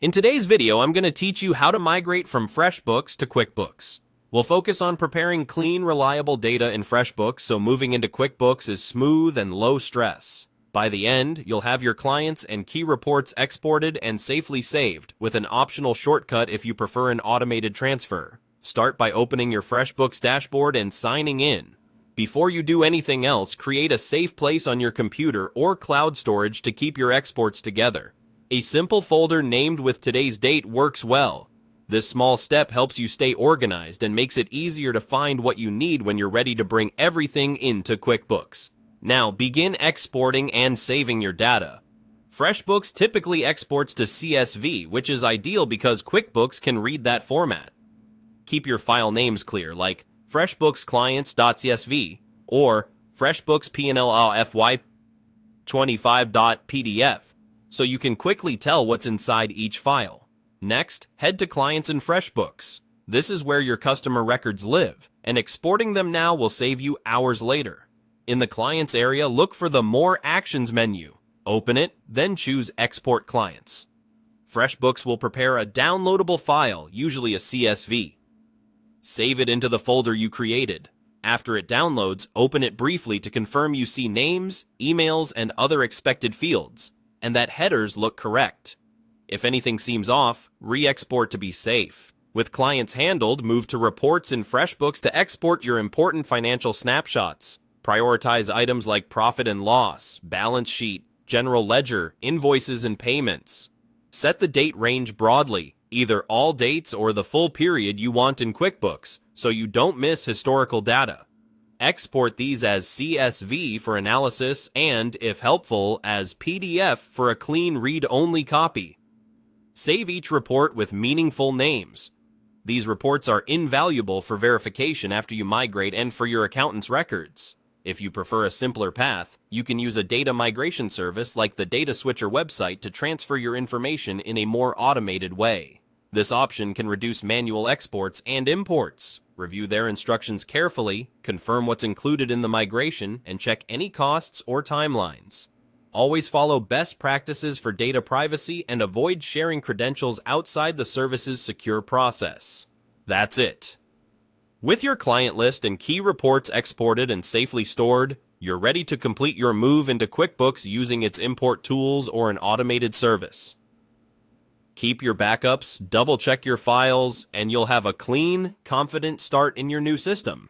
In today's video, I'm going to teach you how to migrate from FreshBooks to QuickBooks. We'll focus on preparing clean, reliable data in FreshBooks so moving into QuickBooks is smooth and low stress. By the end, you'll have your clients and key reports exported and safely saved, with an optional shortcut if you prefer an automated transfer. Start by opening your FreshBooks dashboard and signing in. Before you do anything else, create a safe place on your computer or cloud storage to keep your exports together. A simple folder named with today's date works well. This small step helps you stay organized and makes it easier to find what you need when you're ready to bring everything into QuickBooks. Now, begin exporting and saving your data. FreshBooks typically exports to CSV, which is ideal because QuickBooks can read that format. Keep your file names clear, like FreshBooksClients.csv or FreshBooksPNLFY25.pdf, so you can quickly tell what's inside each file. Next, head to Clients in FreshBooks. This is where your customer records live, and exporting them now will save you hours later. In the Clients area, look for the More Actions menu. Open it, then choose Export Clients. FreshBooks will prepare a downloadable file, usually a CSV. Save it into the folder you created. After it downloads, open it briefly to confirm you see names, emails, and other expected fields, and that headers look correct. If anything seems off, re-export to be safe. With clients handled, move to Reports in FreshBooks to export your important financial snapshots. Prioritize items like profit and loss, balance sheet, general ledger, invoices, and payments. Set the date range broadly, either all dates or the full period you want in QuickBooks, so you don't miss historical data. Export these as CSV for analysis and, if helpful, as PDF for a clean read-only copy. Save each report with meaningful names. These reports are invaluable for verification after you migrate and for your accountant's records. If you prefer a simpler path, you can use a data migration service like the Data Switcher website to transfer your information in a more automated way. This option can reduce manual exports and imports. Review their instructions carefully, confirm what's included in the migration, and check any costs or timelines. Always follow best practices for data privacy and avoid sharing credentials outside the service's secure process. That's it. With your client list and key reports exported and safely stored, you're ready to complete your move into QuickBooks using its import tools or an automated service. Keep your backups, double-check your files, and you'll have a clean, confident start in your new system.